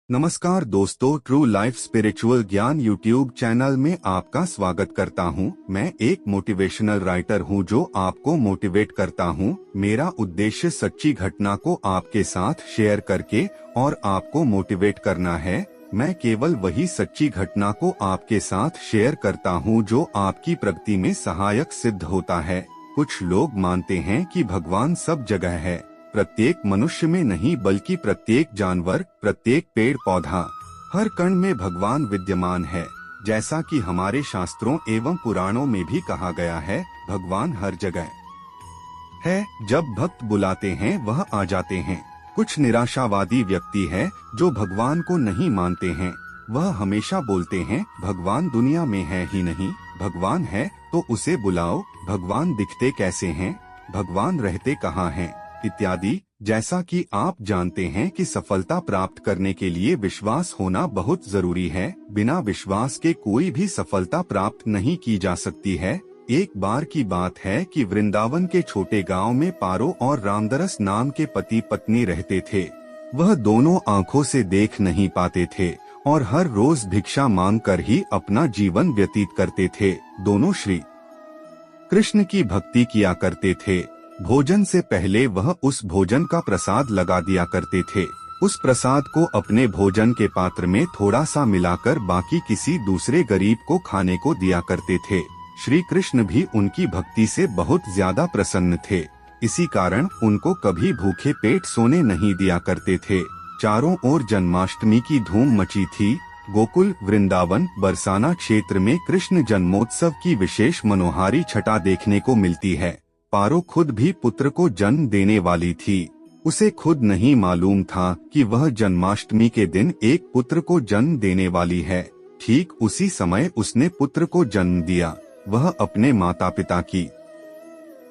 नमस्कार दोस्तों, true life spiritual ज्ञान यूट्यूब चैनल में आपका स्वागत करता हूं। मैं एक मोटिवेशनल राइटर हूं जो आपको मोटिवेट करता हूं। मेरा उद्देश्य सच्ची घटना को आपके साथ शेयर करके और आपको मोटिवेट करना है। मैं केवल वही सच्ची घटना को आपके साथ शेयर करता हूं जो आपकी प्रगति में सहायक सिद्ध होता है। कुछ लोग मानते हैं कि भगवान सब जगह है, प्रत्येक मनुष्य में नहीं बल्कि प्रत्येक जानवर, प्रत्येक पेड़ पौधा, हर कण में भगवान विद्यमान है। जैसा कि हमारे शास्त्रों एवं पुराणों में भी कहा गया है, भगवान हर जगह है। जब भक्त बुलाते हैं वह आ जाते हैं। कुछ निराशावादी व्यक्ति है जो भगवान को नहीं मानते हैं। वह हमेशा बोलते हैं भगवान दुनिया में है ही नहीं, भगवान है तो उसे बुलाओ, भगवान दिखते कैसे हैं, भगवान रहते कहाँ हैं, इत्यादि। जैसा कि आप जानते हैं कि सफलता प्राप्त करने के लिए विश्वास होना बहुत जरूरी है। बिना विश्वास के कोई भी सफलता प्राप्त नहीं की जा सकती है। एक बार की बात है कि वृंदावन के छोटे गांव में पारो और रामदरस नाम के पति पत्नी रहते थे। वह दोनों आंखों से देख नहीं पाते थे और हर रोज भिक्षा मांग कर ही अपना जीवन व्यतीत करते थे। दोनों श्री कृष्ण की भक्ति किया करते थे। भोजन से पहले वह उस भोजन का प्रसाद लगा दिया करते थे। उस प्रसाद को अपने भोजन के पात्र में थोड़ा सा मिलाकर बाकी किसी दूसरे गरीब को खाने को दिया करते थे। श्री कृष्ण भी उनकी भक्ति से बहुत ज्यादा प्रसन्न थे। इसी कारण उनको कभी भूखे पेट सोने नहीं दिया करते थे। चारों ओर जन्माष्टमी की धूम मची थी। गोकुल, वृंदावन, बरसाना क्षेत्र में कृष्ण जन्मोत्सव की विशेष मनोहारी छटा देखने को मिलती है। पारो खुद भी पुत्र को जन्म देने वाली थी। उसे खुद नहीं मालूम था कि वह जन्माष्टमी के दिन एक पुत्र को जन्म देने वाली है। ठीक उसी समय उसने पुत्र को जन्म दिया। वह अपने माता पिता की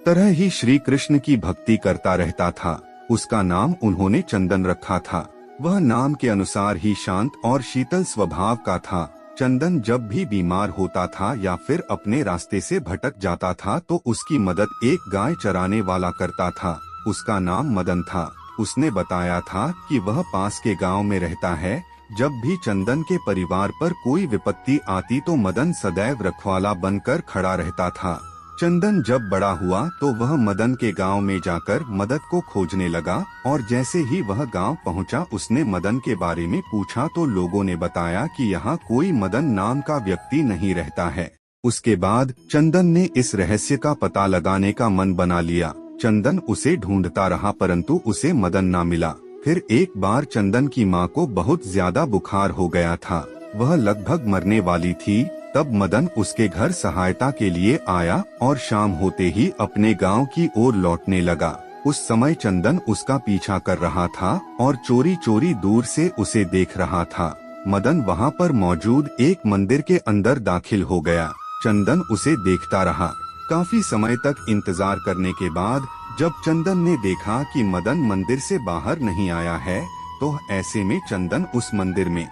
तरह ही श्री कृष्ण की भक्ति करता रहता था। उसका नाम उन्होंने चंदन रखा था। वह नाम के अनुसार ही शांत और शीतल स्वभाव का था। चंदन जब भी बीमार होता था या फिर अपने रास्ते से भटक जाता था तो उसकी मदद एक गाय चराने वाला करता था। उसका नाम मदन था। उसने बताया था कि वह पास के गांव में रहता है। जब भी चंदन के परिवार पर कोई विपत्ति आती तो मदन सदैव रखवाला बनकर खड़ा रहता था। चंदन जब बड़ा हुआ तो वह मदन के गांव में जाकर मदद को खोजने लगा और जैसे ही वह गांव पहुंचा उसने मदन के बारे में पूछा तो लोगों ने बताया कि यहाँ कोई मदन नाम का व्यक्ति नहीं रहता है। उसके बाद चंदन ने इस रहस्य का पता लगाने का मन बना लिया। चंदन उसे ढूंढता रहा परंतु उसे मदन ना मिला। फिर एक बार चंदन की माँ को बहुत ज्यादा बुखार हो गया था। वह लगभग मरने वाली थी। तब मदन उसके घर सहायता के लिए आया और शाम होते ही अपने गांव की ओर लौटने लगा। उस समय चंदन उसका पीछा कर रहा था और चोरी चोरी दूर से उसे देख रहा था। मदन वहां पर मौजूद एक मंदिर के अंदर दाखिल हो गया। चंदन उसे देखता रहा। काफी समय तक इंतजार करने के बाद जब चंदन ने देखा कि मदन मंदिर से बाहर नहीं आया है तो ऐसे में चंदन उस मंदिर में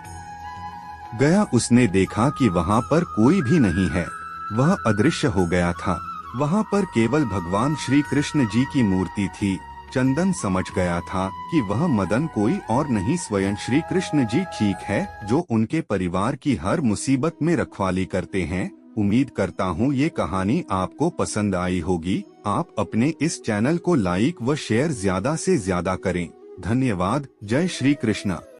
गया। उसने देखा कि वहाँ पर कोई भी नहीं है। वह अदृश्य हो गया था। वहाँ पर केवल भगवान श्री कृष्ण जी की मूर्ति थी। चंदन समझ गया था कि वह मदन कोई और नहीं स्वयं श्री कृष्ण जी ठीक है जो उनके परिवार की हर मुसीबत में रखवाली करते हैं। उम्मीद करता हूँ ये कहानी आपको पसंद आई होगी। आप अपने इस चैनल को लाइक व शेयर ज्यादा से ज्यादा करें। धन्यवाद। जय श्री कृष्ण।